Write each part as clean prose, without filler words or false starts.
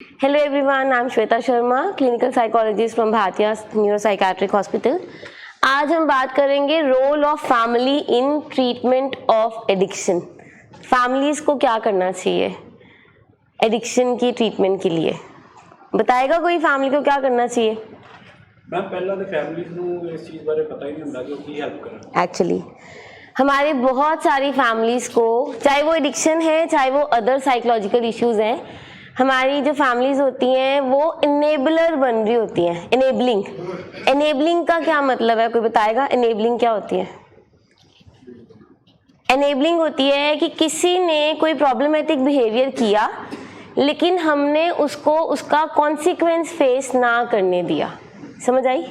Hello everyone, I'm Shweta Sharma, clinical psychologist from Bhartiya Neuropsychiatric Hospital. आज हम बात करेंगे role of family in treatment of addiction. Families को क्या करना चाहिए एडिक्शन की ट्रीटमेंट के लिए? बताएगा कोई फैमिली को क्या करना चाहिए? मैं पहला तो फैमिलीज ਨੂੰ ਇਸ ਚੀਜ਼ ਬਾਰੇ ਪਤਾ ਹੀ ਨਹੀਂ ਹੁੰਦਾ ਕਿ ਉਹ ਕੀ ਹੈਲਪ ਕਰਨ। एक्चुअली हमारे बहुत सारी फैमिलीज को, चाहे वो एडिक्शन है चाहे वो अदर साइकोलॉजिकल इश्यूज हैं, हमारी जो फैमिलीज होती हैं वो इनेबलर बन रही होती हैं। इनेबलिंग का क्या मतलब है, कोई बताएगा? इनेबलिंग क्या होती है? इनेबलिंग होती है कि किसी ने कोई प्रॉब्लमेटिक बिहेवियर किया लेकिन हमने उसको उसका कॉन्सिक्वेंस फेस ना करने दिया। समझ आई?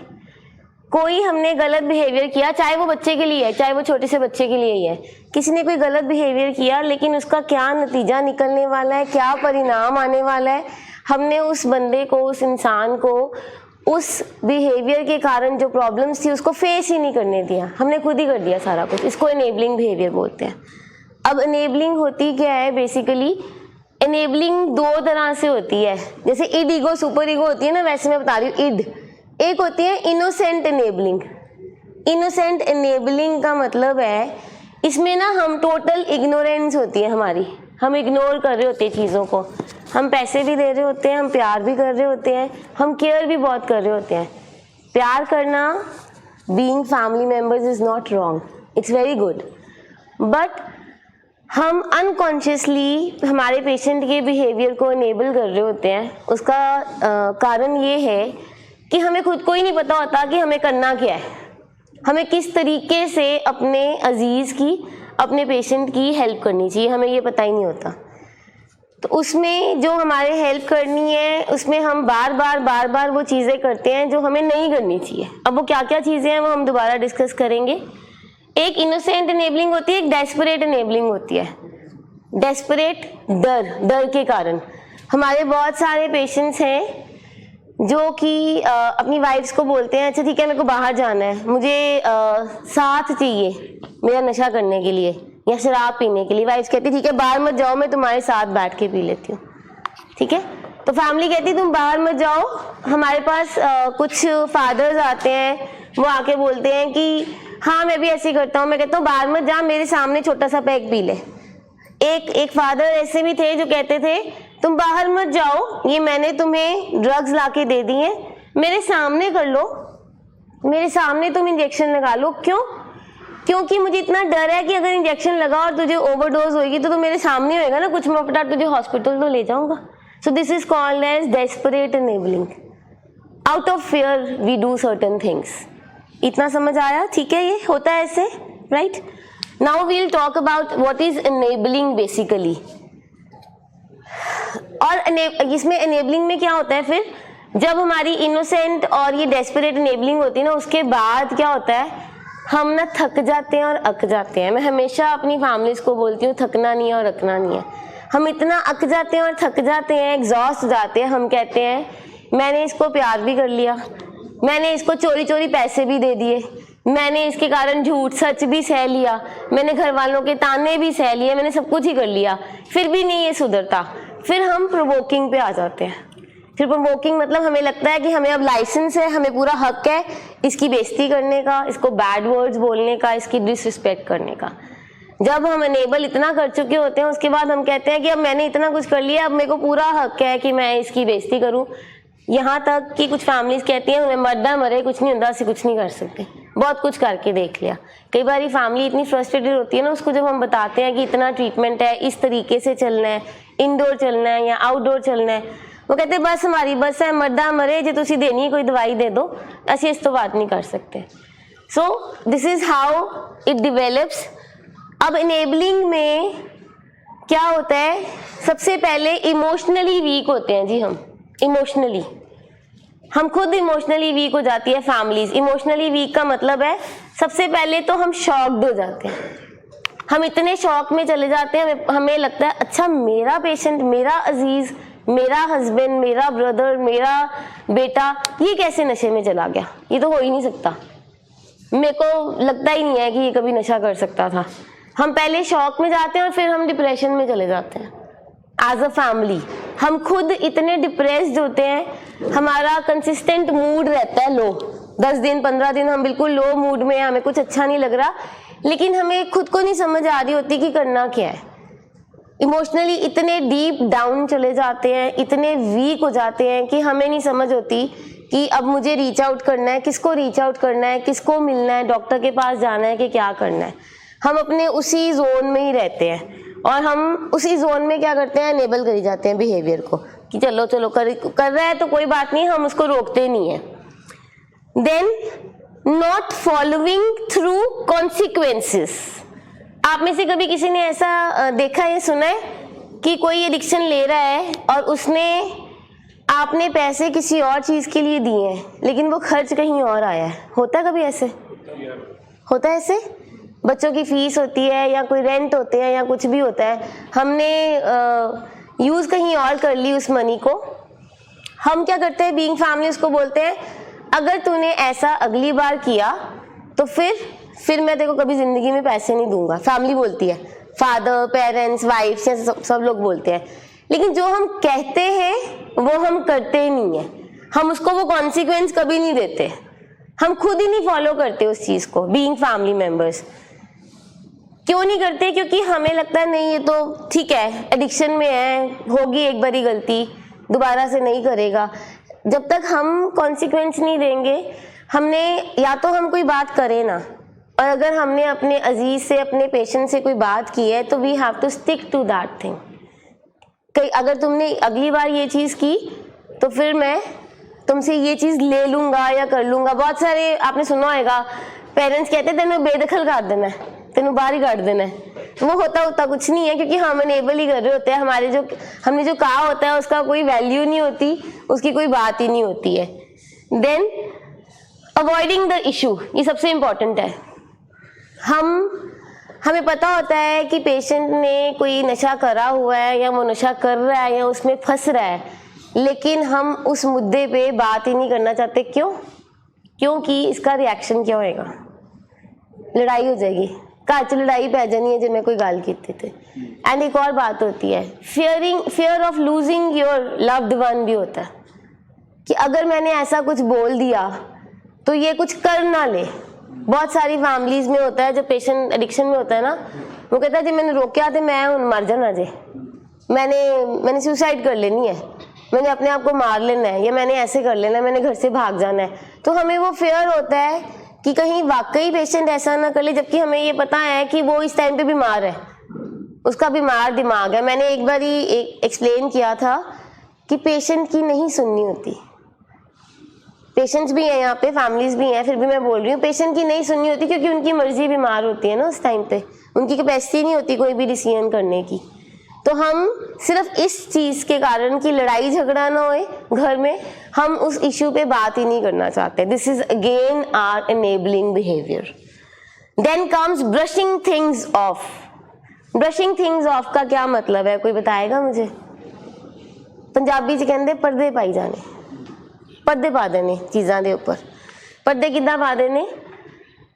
कोई हमने गलत बिहेवियर किया, चाहे वो बच्चे के लिए है चाहे वो छोटे से बच्चे के लिए ही है, किसी ने कोई गलत बिहेवियर किया लेकिन उसका क्या नतीजा निकलने वाला है, क्या परिणाम आने वाला है, हमने उस बंदे को, उस इंसान को उस बिहेवियर के कारण जो प्रॉब्लम्स थी उसको फेस ही नहीं करने दिया, हमने खुद ही कर दिया सारा कुछ। इसको इनेबलिंग बिहेवियर बोलते हैं। अब इनेबलिंग होती क्या है? बेसिकली इनेबलिंग दो तरह से होती है। जैसे इड ईगो सुपर ईगो होती है ना, वैसे मैं बता रही हूँ इड। एक होती है इनोसेंट इनेबलिंग। इनोसेंट इनेबलिंग का मतलब है इसमें ना हम टोटल इग्नोरेंस होती है हमारी, हम इग्नोर कर रहे होते हैं चीज़ों को, हम पैसे भी दे रहे होते हैं, हम प्यार भी कर रहे होते हैं, हम केयर भी बहुत कर रहे होते हैं। प्यार करना being family members is not wrong, it's very good, but हम अनकॉन्शियसली हमारे पेशेंट के बिहेवियर को इनेबल कर रहे होते हैं। उसका कारण ये है कि हमें खुद को ही नहीं पता होता कि हमें करना क्या है, हमें किस तरीके से अपने अजीज़ की, अपने पेशेंट की हेल्प करनी चाहिए, हमें ये पता ही नहीं होता। तो उसमें जो हमारे हेल्प करनी है उसमें हम बार बार वो चीज़ें करते हैं जो हमें नहीं करनी चाहिए। अब वो क्या क्या चीज़ें हैं वो हम दोबारा डिस्कस करेंगे। एक इनोसेंट इनेबलिंग होती है, एक डेस्परेट इनेबलिंग होती है। डेस्परेट डर के कारण हमारे बहुत सारे पेशेंट्स हैं जो कि अपनी वाइफ्स को बोलते हैं, अच्छा ठीक है मेरे को बाहर जाना है, मुझे साथ चाहिए मेरा नशा करने के लिए या शराब पीने के लिए। वाइफ्स कहती ठीक है बाहर मत जाओ, मैं तुम्हारे साथ बैठ के पी लेती हूँ, ठीक है। तो फैमिली कहती तुम बाहर मत जाओ। हमारे पास कुछ फादर्स आते हैं, वो आके बोलते हैं कि हाँ मैं भी ऐसे ही करता हूँ। मैं कहता हूँ बाहर मत जा, मेरे सामने छोटा सा पैक पी ले। एक फादर ऐसे भी थे जो कहते थे तुम बाहर मत जाओ, ये मैंने तुम्हें ड्रग्स लाके दे दी हैं, मेरे सामने कर लो, मेरे सामने तुम इंजेक्शन लगा लो। क्यों? क्योंकि मुझे इतना डर है कि अगर इंजेक्शन लगा और तुझे ओवरडोज होगी तो मेरे सामने होएगा ना, कुछ मपटा तुझे हॉस्पिटल तो ले जाऊंगा। So this is called as desperate enabling. Out of fear we do certain things. इतना समझ आया? ठीक है, ये होता है ऐसे, right? Now we will talk about what is enabling basically. और इसमें इनेबलिंग में क्या होता है फिर, जब हमारी इनोसेंट और ये डेस्परेट इनेबलिंग होती है ना, उसके बाद क्या होता है, हम ना थक जाते हैं और अक जाते हैं। मैं हमेशा अपनी फैमिलीज को बोलती हूँ थकना नहीं है और अकना नहीं है। हम इतना अक जाते हैं और थक जाते हैं, एग्जॉस्ट हो जाते हैं, हम कहते हैं मैंने इसको प्यार भी कर लिया, मैंने इसको चोरी चोरी पैसे भी दे दिए, मैंने इसके कारण झूठ सच भी सह लिया, मैंने घर वालों के ताने भी सह लिए, मैंने सब कुछ ही कर लिया, फिर भी नहीं ये सुधरता। फिर हम प्रोवोकिंग पे आ जाते हैं। फिर प्रोवोकिंग मतलब हमें लगता है कि हमें अब लाइसेंस है, हमें पूरा हक है इसकी बेइज्जती करने का, इसको बैड वर्ड्स बोलने का, इसकी डिसरिस्पेक्ट करने का। जब हम इनेबल इतना कर चुके होते हैं उसके बाद हम कहते हैं कि अब मैंने इतना कुछ कर लिया, अब मेरे को पूरा हक है कि मैं इसकी बेइज्जती करूं। यहाँ तक कि कुछ फैमिलीज कहती हैं हमें मरदा मरे, कुछ नहीं होता, कुछ नहीं कर सकते, बहुत कुछ करके देख लिया। कई बार फैमिली इतनी फ्रस्ट्रेटेड होती है ना, उसको जब हम बताते हैं कि इतना ट्रीटमेंट है, इस तरीके से चलना है, इंडोर चलना है या आउटडोर चलना है, वो कहते हैं बस हमारी बस है, मरदा मरे, जो तुसी देनी है कोई दवाई दे दो, असि इस तो बात नहीं कर सकते। सो this is how it develops. अब इनेबलिंग में क्या होता है, सबसे पहले इमोशनली वीक होते हैं जी हम। इमोशनली हम खुद इमोशनली वीक हो जाती है फैमिलीज। इमोशनली वीक का मतलब है सबसे पहले तो हम शॉक्ड हो जाते हैं, हम इतने शॉक में चले जाते हैं, हमें लगता है अच्छा मेरा पेशेंट, मेरा अजीज, मेरा हस्बैंड, मेरा ब्रदर, मेरा बेटा ये कैसे नशे में चला गया, ये तो हो ही नहीं सकता, मेरे को लगता ही नहीं है कि ये कभी नशा कर सकता था। हम पहले शॉक में जाते हैं और फिर हम डिप्रेशन में चले जाते हैं एज अ फैमिली। हम खुद इतने डिप्रेस्ड होते हैं, हमारा कंसिस्टेंट मूड रहता है लो, 10 दिन 15 दिन हम बिल्कुल लो मूड में, हमें कुछ अच्छा नहीं लग रहा, लेकिन हमें खुद को नहीं समझ आ रही होती कि करना क्या है। इमोशनली इतने डीप डाउन चले जाते हैं, इतने वीक हो जाते हैं कि हमें नहीं समझ होती कि अब मुझे रीच आउट करना है, किसको रीच आउट करना है, किसको मिलना है, डॉक्टर के पास जाना है कि क्या करना है। हम अपने उसी जोन में ही रहते हैं और हम उसी जोन में क्या करते हैं, एनेबल करी जाते हैं बिहेवियर को कि चलो चलो कर रहा है तो कोई बात नहीं, हम उसको रोकते नहीं है। Then not following through consequences. आप में से कभी किसी ने ऐसा देखा है, सुना है कि कोई एडिक्शन ले रहा है और आपने पैसे किसी और चीज़ के लिए दिए हैं लेकिन वो खर्च कहीं और आया है? होता है कभी ऐसे? होता है ऐसे? बच्चों की फीस होती है या कोई रेंट होते हैं या कुछ भी होता है, हमने यूज़ कहीं और कर ली उस मनी को। हम क्या करते हैं, बीइंग फैमिली उसको बोलते हैं अगर तूने ऐसा अगली बार किया तो फिर मैं तेरे को कभी ज़िंदगी में पैसे नहीं दूंगा। फैमिली बोलती है, फादर, पेरेंट्स, वाइफ्स, सब लोग बोलते हैं। लेकिन जो हम कहते हैं वो हम करते ही नहीं है, हम उसको वो कॉन्सिक्वेंस कभी नहीं देते, हम खुद ही नहीं फॉलो करते उस चीज़ को। बीइंग फैमिली मेम्बर्स क्यों नहीं करते? क्योंकि हमें लगता है नहीं ये तो ठीक है, एडिक्शन में है, होगी एक बारी गलती, दोबारा से नहीं करेगा। जब तक हम कॉन्सिक्वेंस नहीं देंगे, हमने या तो हम कोई बात करें ना, और अगर हमने अपने अजीज से, अपने पेशेंट से कोई बात की है तो we have to stick to that thing. कहीं अगर तुमने अगली बार ये चीज़ की तो फिर मैं तुमसे ये चीज़ ले लूँगा या कर लूँगा। बहुत सारे आपने सुना होगा, पेरेंट्स कहते हैं तेनों बेदखल कर देना है, तेनों बाहर ही काट देना है। वो होता कुछ नहीं है, क्योंकि हम अनेबल ही कर रहे होते हैं। हमने जो कहा होता है उसका कोई वैल्यू नहीं होती, उसकी कोई बात ही नहीं होती है। देन अवॉइडिंग द इशू, ये सबसे इम्पोर्टेंट है। हमें पता होता है कि पेशेंट ने कोई नशा करा हुआ है या वो नशा कर रहा है या उसमें फंस रहा है, लेकिन हम उस मुद्दे पे बात ही नहीं करना चाहते। क्यों? क्योंकि इसका रिएक्शन क्या होएगा, लड़ाई हो जाएगी, घर च लड़ाई पै जानी है जो मैं कोई गल की थी। एंड एक और बात होती है, fear of losing your loved one भी होता है कि अगर मैंने ऐसा कुछ बोल दिया तो ये कुछ कर ना ले। बहुत सारी फैमिलीज में होता है, जब पेशेंट एडिक्शन में होता है ना, वो कहता है जी मैंने रोका तो मैं हूँ मर जाना जे, मैंने सुसाइड कर लेनी है, मैंने अपने आप को मार लेना है, या मैंने ऐसे कर लेना है, मैंने घर से भाग जाना है। तो हमें वो फेयर होता है कि कहीं वाकई पेशेंट ऐसा ना कर ले, जबकि हमें ये पता है कि वो इस टाइम पे बीमार है, उसका बीमार दिमाग है। मैंने एक बार ही एक्सप्लेन किया था कि पेशेंट की नहीं सुननी होती। पेशेंट्स भी हैं यहाँ पे, फैमिलीज भी हैं, फिर भी मैं बोल रही हूँ पेशेंट की नहीं सुननी होती, क्योंकि उनकी मर्जी बीमार होती है ना उस टाइम पे, उनकी कैपेसिटी नहीं होती कोई भी डिसीजन करने की। तो हम सिर्फ इस चीज़ के कारण कि लड़ाई झगड़ा ना होए घर में, हम उस इशू पे बात ही नहीं करना चाहते। This is again our enabling behaviour. Then comes brushing things off. Brushing things off का क्या मतलब है, कोई बताएगा मुझे? पंजाबी च कहते पर्दे पाई जाने, पर्दे पा देने चीज़ों के ऊपर। पर्दे किद्दां पा देने?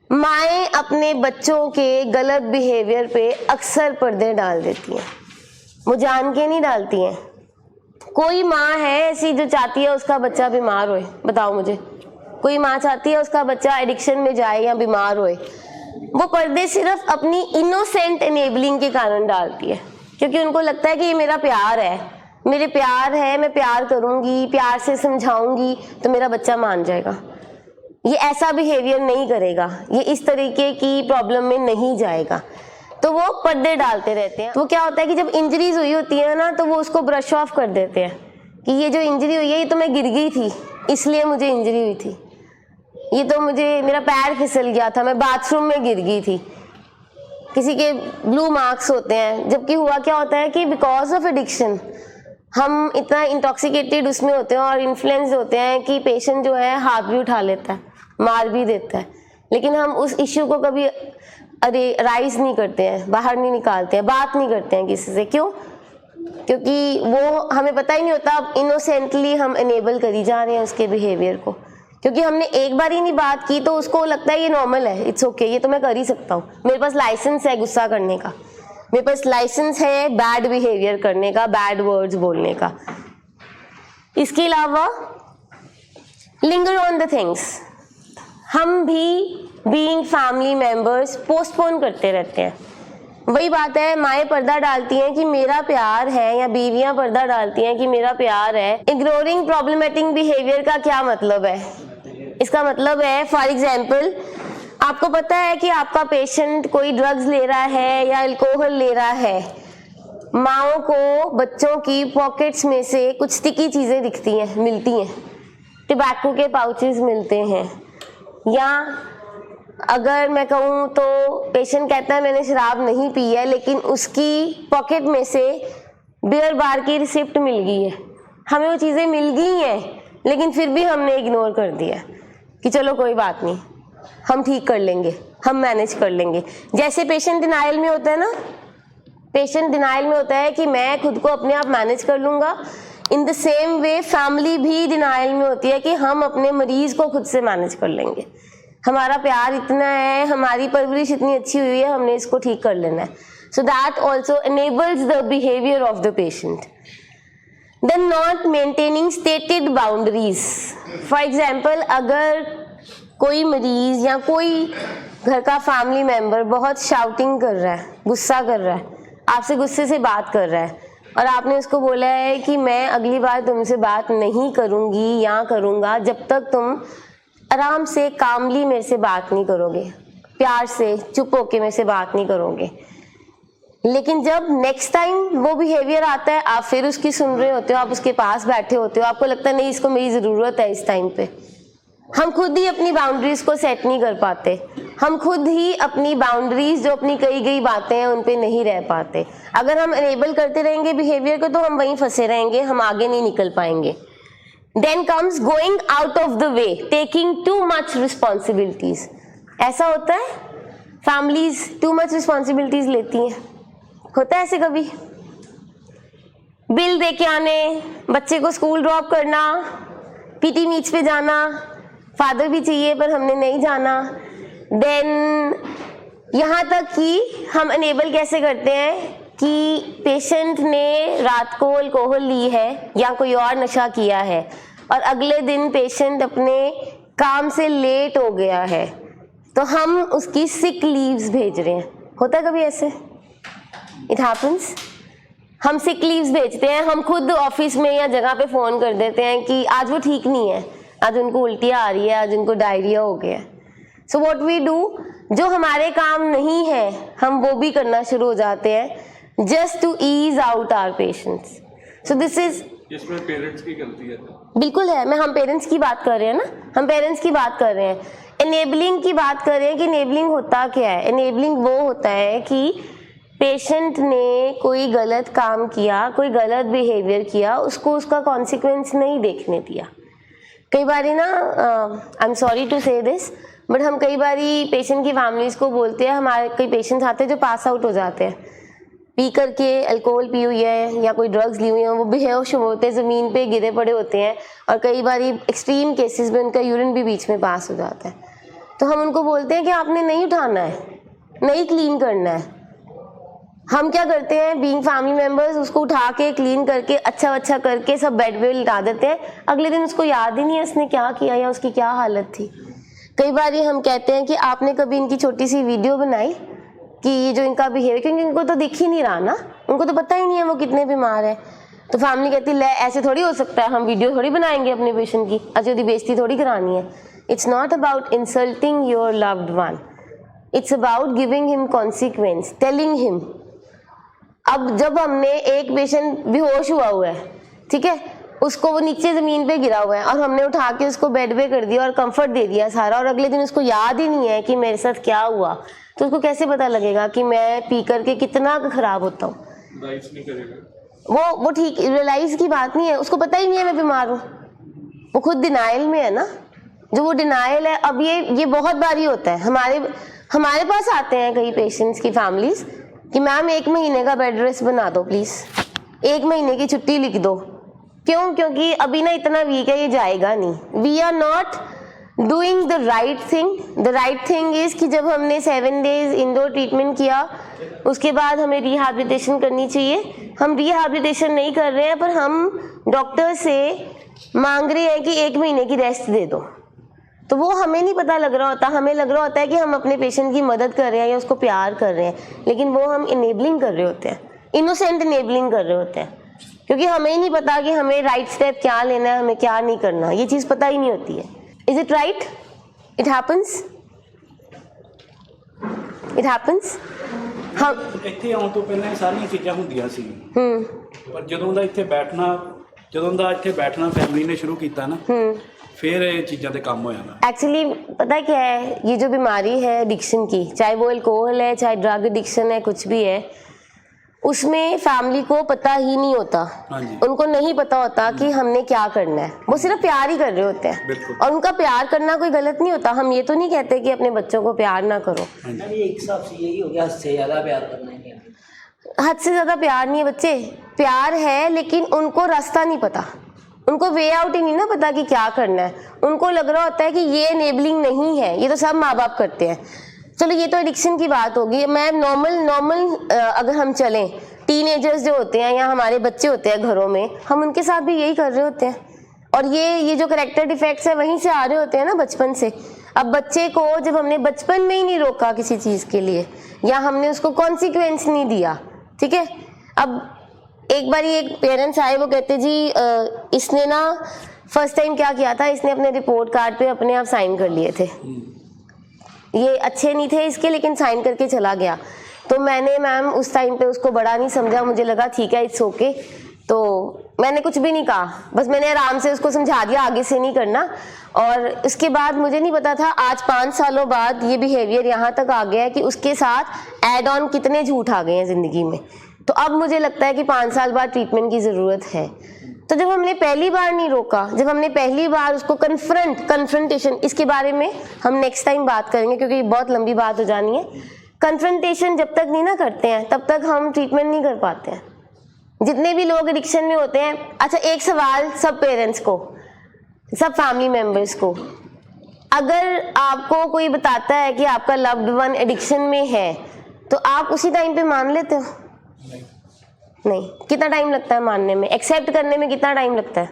माएँ अपने बच्चों के गलत बिहेवियर पे अक्सर पर्दे डाल देती हैं, वो जान के नहीं डालती हैं। कोई माँ है ऐसी जो चाहती है उसका बच्चा बीमार होए? बताओ मुझे, कोई माँ चाहती है उसका बच्चा एडिक्शन में जाए या बीमार होए? वो पर्दे सिर्फ अपनी इनोसेंट एनेबलिंग के कारण डालती है, क्योंकि उनको लगता है कि ये मेरा प्यार है, मेरे प्यार है, मैं प्यार करूँगी, प्यार से समझाऊंगी तो मेरा बच्चा मान जाएगा, ये ऐसा बिहेवियर नहीं करेगा, ये इस तरीके की प्रॉब्लम में नहीं जाएगा। तो वो पर्दे डालते रहते हैं। वो क्या होता है कि जब इंजरीज हुई होती है ना, तो वो उसको ब्रश ऑफ कर देते हैं कि ये जो इंजरी हुई है ये तो मैं गिर गई थी इसलिए मुझे इंजरी हुई थी, ये तो मेरा पैर फिसल गया था, मैं बाथरूम में गिर गई थी। किसी के ब्लू मार्क्स होते हैं, जबकि हुआ क्या होता है कि बिकॉज ऑफ एडिक्शन हम इतना इंटॉक्सिकेटेड उसमें होते हैं और इन्फ्लुएंस होते हैं कि पेशेंट जो है हाथ भी उठा लेता है, मार भी देता है, लेकिन हम उस इश्यू को कभी राइज नहीं करते हैं, बाहर नहीं निकालते हैं, बात नहीं करते हैं किसी से। क्यों? क्योंकि वो हमें पता ही नहीं होता, अब इनोसेंटली हम एनेबल करी जा रहे हैं उसके बिहेवियर को, क्योंकि हमने एक बार ही नहीं बात की तो उसको लगता है ये नॉर्मल है, इट्स ओके, ये तो मैं कर ही सकता हूँ, मेरे पास लाइसेंस है गुस्सा करने का। मेरे पास लाइसेंस है बैड बिहेवियर करने का, बैड वर्ड्स बोलने का। इसके अलावा लिंगर ऑन द थिंग्स, हम भी बीइंग फैमिली मेंबर्स पोस्टपोन करते रहते हैं। वही बात है, माएँ पर्दा डालती हैं कि मेरा प्यार है, या बीवियां पर्दा डालती हैं कि मेरा प्यार है। इग्नोरिंग प्रॉब्लमेटिक बिहेवियर का क्या मतलब है? इसका मतलब है, फॉर एग्जाम्पल, आपको पता है कि आपका पेशेंट कोई ड्रग्स ले रहा है या अल्कोहल ले रहा है, माओ को बच्चों की पॉकेट्स में से कुछ स्टिकी चीजें दिखती हैं, मिलती हैं, टबैको के पाउचेस मिलते हैं, या अगर मैं कहूँ तो पेशेंट कहता है मैंने शराब नहीं पी है, लेकिन उसकी पॉकेट में से बियर बार की रिसिप्ट मिल गई है। हमें वो चीज़ें मिल गई हैं, लेकिन फिर भी हमने इग्नोर कर दिया कि चलो कोई बात नहीं, हम ठीक कर लेंगे, हम मैनेज कर लेंगे। जैसे पेशेंट डिनाइल में होता है ना, पेशेंट डिनाइल में होता है कि मैं खुद को अपने आप मैनेज कर लूँगा। In the same way family भी डिनाइल में होती है कि हम अपने मरीज को खुद से मैनेज कर लेंगे, हमारा प्यार इतना है, हमारी परवरिश इतनी अच्छी हुई है, हमने इसको ठीक कर लेना है। So that also enables the behavior of the patient. Then not maintaining stated boundaries. For example, अगर कोई मरीज या कोई घर का फैमिली मेंबर बहुत शाउटिंग कर रहा है, गुस्सा कर रहा है, आपसे गुस्से से बात कर रहा है, और आपने उसको बोला है कि मैं अगली बार तुमसे बात नहीं करूँगी या करूँगा जब तक तुम आराम से कामली मेरे से बात नहीं करोगे, प्यार से चुप होके मेरे से बात नहीं करोगे। लेकिन जब नेक्स्ट टाइम वो बिहेवियर आता है, आप फिर उसकी सुन रहे होते हो, आप उसके पास बैठे होते हो, आपको लगता है नहीं इसको मेरी ज़रूरत है इस टाइम पे। हम खुद ही अपनी बाउंड्रीज को सेट नहीं कर पाते, हम खुद ही अपनी बाउंड्रीज जो अपनी कही गई बातें हैं उन पे नहीं रह पाते। अगर हम एनेबल करते रहेंगे बिहेवियर को तो हम वहीं फंसे रहेंगे, हम आगे नहीं निकल पाएंगे। Then comes going out of the way, taking too much responsibilities. ऐसा होता है, families too much responsibilities लेती हैं, होता है ऐसे कभी? बिल दे के आने, बच्चे को स्कूल ड्रॉप करना, पीटी मीट्स पे जाना, फादर भी चाहिए पर हमने नहीं जाना। देन यहाँ तक कि हम एनेबल कैसे करते हैं कि पेशेंट ने रात को अल्कोहल ली है या कोई और नशा किया है, और अगले दिन पेशेंट अपने काम से लेट हो गया है, तो हम उसकी सिक लीव्स भेज रहे हैं। होता है कभी ऐसे? It happens. हम सिक लीव्स भेजते हैं, हम खुद ऑफिस में या जगह पे फ़ोन कर देते हैं कि आज वो ठीक नहीं है, आज उनको उल्टियाँ आ रही है, आज उनको डायरिया हो गया है। सो व्हाट वी डू, जो हमारे काम नहीं है हम वो भी करना शुरू हो जाते हैं just to ease out our patients. So this is, इसमें पेरेंट्स की गलती है। बिल्कुल है, हम पेरेंट्स की बात कर रहे हैं ना, हम पेरेंट्स की बात कर रहे हैं, एनेबलिंग की बात कर रहे हैं कि एनेबलिंग होता क्या है। एनेबलिंग वो होता है कि पेशेंट ने कोई गलत काम किया, कोई गलत बिहेवियर किया, उसको उसका कॉन्सिक्वेंस नहीं देखने दिया। कई बारी ना, आई एम सॉरी टू से दिस, बट हम कई बारी पेशेंट की फैमिलीज को बोलते हैं, हमारे कई पेशेंट्स आते हैं जो पास आउट हो जाते हैं, पी करके अल्कोहल पी हुई है या कोई ड्रग्स ली हुई है, वो बेहोश होते हैं, ज़मीन पे गिरे पड़े होते हैं, और कई बारी एक्सट्रीम केसेस में उनका यूरिन भी बीच में पास हो जाता है। तो हम उनको बोलते हैं कि आपने नहीं उठाना है, नहीं क्लीन करना है। हम क्या करते हैं, बीइंग फैमिली मेम्बर्स, उसको उठा के क्लीन करके अच्छा करके सब बेड पे लिटा देते हैं, अगले दिन उसको याद ही नहीं है उसने क्या किया या उसकी क्या हालत थी। कई बार हम कहते हैं कि आपने कभी इनकी छोटी सी वीडियो बनाई कि ये जो इनका बिहेवियर, क्योंकि इनको तो दिख ही नहीं रहा ना, उनको तो पता ही नहीं है वो कितने बीमार है। तो फैमिली कहती ले ऐसे थोड़ी हो सकता है, हम वीडियो थोड़ी बनाएंगे अपने पेशेंट की, अच्छा उसकी बेइज्जती थोड़ी करानी है। It's not about insulting your loved one, it's about giving him consequence, telling him. अब जब हमने एक पेशेंट बेहोश हुआ है, ठीक है, उसको वो नीचे ज़मीन पे गिरा हुआ है और हमने उठा के उसको बेड पे कर दिया और कंफर्ट दे दिया सारा, और अगले दिन उसको याद ही नहीं है कि मेरे साथ क्या हुआ, तो उसको कैसे पता लगेगा कि मैं पी करके कितना खराब होता हूँ? नहीं करेगा वो ठीक रियलाइज की बात नहीं है, उसको पता ही नहीं है मैं बीमार हूँ, वो खुद डिनाइल में है ना। जो वो डिनाइल है, अब ये बहुत बारी होता है, हमारे पास आते हैं कई पेशेंट्स की फैमिलीज कि मैम 1 महीने का बेड रेस्ट बना दो प्लीज़, 1 महीने की छुट्टी लिख दो। क्यों? क्योंकि अभी ना इतना वीक है, ये जाएगा नहीं। We are not doing the right thing. The right thing is कि जब हमने 7 डेज इंडोर ट्रीटमेंट किया उसके बाद हमें रिहैबिलिटेशन करनी चाहिए। हम रिहैबिलिटेशन नहीं कर रहे हैं पर हम डॉक्टर से मांग रहे हैं कि 1 महीने की रेस्ट दे दो। तो वो हमें नहीं पता लग रहा होता, हमें लग रहा होता है कि हम अपने पेशेंट की मदद कर रहे हैं या उसको प्यार कर रहे हैं, लेकिन वो हम इनेबलिंग कर रहे होते हैं, इनोसेंट इनेबलिंग कर रहे होते हैं, क्योंकि हमें ही नहीं पता कि हमें राइट स्टेप क्या लेना है, हमें क्या नहीं करना, ये चीज़ पता ही नहीं होती है। Is it right? It happens, it happens. हम ਇੱਥੇ ਆਉਣ ਤੋਂ ਪਹਿਲਾਂ ਇਹ ਸਾਰੀਆਂ ਚੀਜ਼ਾਂ ਹੁੰਦੀਆਂ ਸੀ, ਪਰ ਜਦੋਂ ਦਾ ਇੱਥੇ ਬੈਠਣਾ ਫੈਮਿਲੀ ਨੇ ਸ਼ੁਰੂ ਕੀਤਾ ਨਾ, फिर ये चीज़ों से काम हो जाना। एक्चुअली पता क्या है, ये जो बीमारी है एडिक्शन की, चाहे वो अल्कोहल है चाहे ड्रग एडिक्शन है, कुछ भी है, उसमें फैमिली को पता ही नहीं होता। उनको नहीं पता होता कि हमने क्या करना है, वो सिर्फ प्यार ही कर रहे होते हैं। और उनका प्यार करना कोई गलत नहीं होता, हम ये तो नहीं कहते कि अपने बच्चों को प्यार ना करो। एक हिसाब से यही हो गया, हद से ज़्यादा प्यार करना है। हद से ज़्यादा प्यार नहीं है बच्चे, प्यार है लेकिन उनको रास्ता नहीं पता, उनको वे आउट ही नहीं ना पता कि क्या करना है। उनको लग रहा होता है कि ये एनेबलिंग नहीं है, ये तो सब माँ बाप करते हैं। चलो ये तो एडिक्शन की बात होगी। मैं नॉर्मल अगर हम चलें, टीनेजर्स जो होते हैं या हमारे बच्चे होते हैं घरों में, हम उनके साथ भी यही कर रहे होते हैं। और ये जो कैरेक्टर डिफेक्ट्स है वहीं से आ रहे होते हैं ना, बचपन से। अब बच्चे को जब हमने बचपन में ही नहीं रोका किसी चीज़ के लिए, या हमने उसको कॉन्सिक्वेंस नहीं दिया, ठीक है। अब एक बार एक पेरेंट्स आए, वो कहते जी इसने ना फर्स्ट टाइम क्या किया था, इसने अपने रिपोर्ट कार्ड पे अपने आप साइन कर लिए थे, ये अच्छे नहीं थे इसके, लेकिन साइन करके चला गया। तो मैंने मैम उस टाइम पे उसको बड़ा नहीं समझा, मुझे लगा ठीक है इट्स ओके, तो मैंने कुछ भी नहीं कहा, बस मैंने आराम से उसको समझा दिया आगे से नहीं करना। और उसके बाद मुझे नहीं पता था, आज 5 सालों बाद ये बिहेवियर यहाँ तक आ गया है कि उसके साथ एड ऑन कितने झूठ आ गए हैं ज़िंदगी में। तो अब मुझे लगता है कि 5 साल बाद ट्रीटमेंट की ज़रूरत है। तो जब हमने पहली बार नहीं रोका, जब हमने पहली बार उसको कन्फ्रंटेशन, इसके बारे में हम नेक्स्ट टाइम बात करेंगे क्योंकि ये बहुत लंबी बात हो जानी है। कन्फ्रंटेशन जब तक नहीं ना करते हैं तब तक हम ट्रीटमेंट नहीं कर पाते हैं। जितने भी लोग एडिक्शन में होते हैं, अच्छा एक सवाल सब पेरेंट्स को, सब फैमिली मेम्बर्स को, अगर आपको कोई बताता है कि आपका लव्ड वन एडिक्शन में है तो आप उसी टाइम पे मान लेते हो? नहीं। कितना टाइम लगता है मानने में, एक्सेप्ट करने में कितना टाइम लगता है?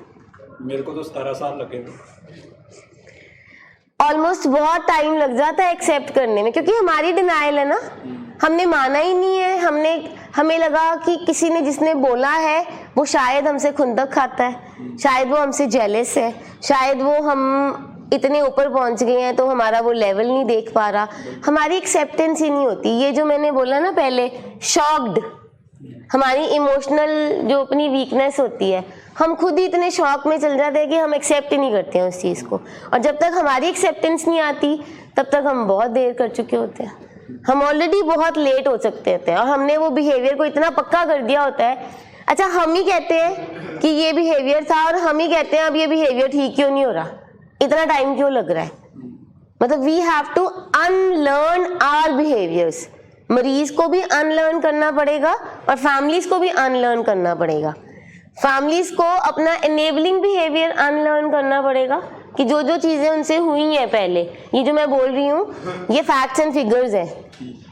मेरे को तो 17 साल लगे। ऑलमोस्ट बहुत टाइम लग जाता है एक्सेप्ट करने में, क्योंकि हमारी डिनाइल है ना, हमने माना ही नहीं है। हमें लगा कि किसी ने जिसने बोला है वो शायद हमसे खुंदक खाता है, शायद वो हमसे जेलस है, शायद वो हम इतने ऊपर पहुंच गए हैं तो हमारा वो लेवल नहीं देख पा रहा। हमारी एक्सेप्टेंस ही नहीं होती। ये जो मैंने बोला ना पहले, शॉक्ड, हमारी इमोशनल जो अपनी वीकनेस होती है, हम खुद ही इतने शॉक में चल जाते हैं कि हम एक्सेप्ट ही नहीं करते हैं उस चीज़ को। और जब तक हमारी एक्सेप्टेंस नहीं आती तब तक हम बहुत देर कर चुके होते हैं, हम ऑलरेडी बहुत लेट हो सकते होते हैं, और हमने वो बिहेवियर को इतना पक्का कर दिया होता है। अच्छा हम ही कहते हैं कि ये बिहेवियर था और हम ही कहते हैं अब ये बिहेवियर ठीक क्यों नहीं हो रहा, इतना टाइम क्यों लग रहा है। मतलब we have to unlearn our behaviours. मरीज को भी अनलर्न करना पड़ेगा और फैमिलीज को भी अनलर्न करना पड़ेगा। फैमिलीज को अपना एनेबलिंग बिहेवियर अनलर्न करना पड़ेगा कि जो जो चीज़ें उनसे हुई हैं पहले, ये जो मैं बोल रही हूँ ये फैक्ट्स एंड फिगर्स हैं।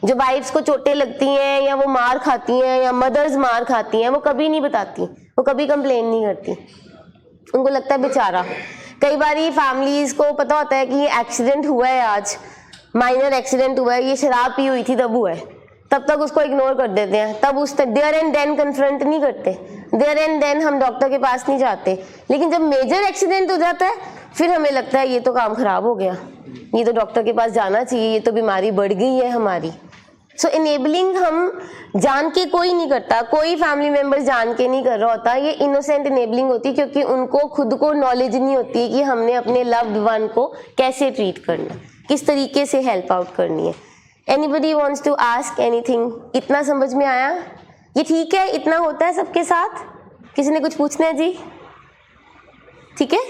जो वाइफ्स को चोटें लगती हैं या वो मार खाती हैं या मदर्स मार खाती हैं, वो कभी नहीं बताती, वो कभी कंप्लेन नहीं करती, उनको लगता है बेचारा। कई बार फैमिलीज को पता होता है कि ये एक्सीडेंट हुआ है, आज माइनर एक्सीडेंट हुआ है, ये शराब पी हुई थी तब हुआ है, तब तक उसको इग्नोर कर देते हैं, तब उस देयर एंड देन कन्फ्रंट नहीं करते, देयर एंड देन हम डॉक्टर के पास नहीं जाते। लेकिन जब मेजर एक्सीडेंट हो जाता है फिर हमें लगता है ये तो काम खराब हो गया, ये तो डॉक्टर के पास जाना चाहिए, ये तो बीमारी बढ़ गई है हमारी। सो इनेबलिंग हम जान के कोई नहीं करता, कोई फैमिली मेम्बर जान के नहीं कर रहा होता, ये इनोसेंट इनेबलिंग होती है क्योंकि उनको खुद को नॉलेज नहीं होती कि हमने अपने लव्ड वन को कैसे ट्रीट करना, किस तरीके से हेल्प आउट करनी है। Anybody wants to ask anything? इतना समझ में आया? ये ठीक है, इतना होता है सबके साथ? किसी ने कुछ पूछना है जी? ठीक है,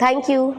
थैंक यू।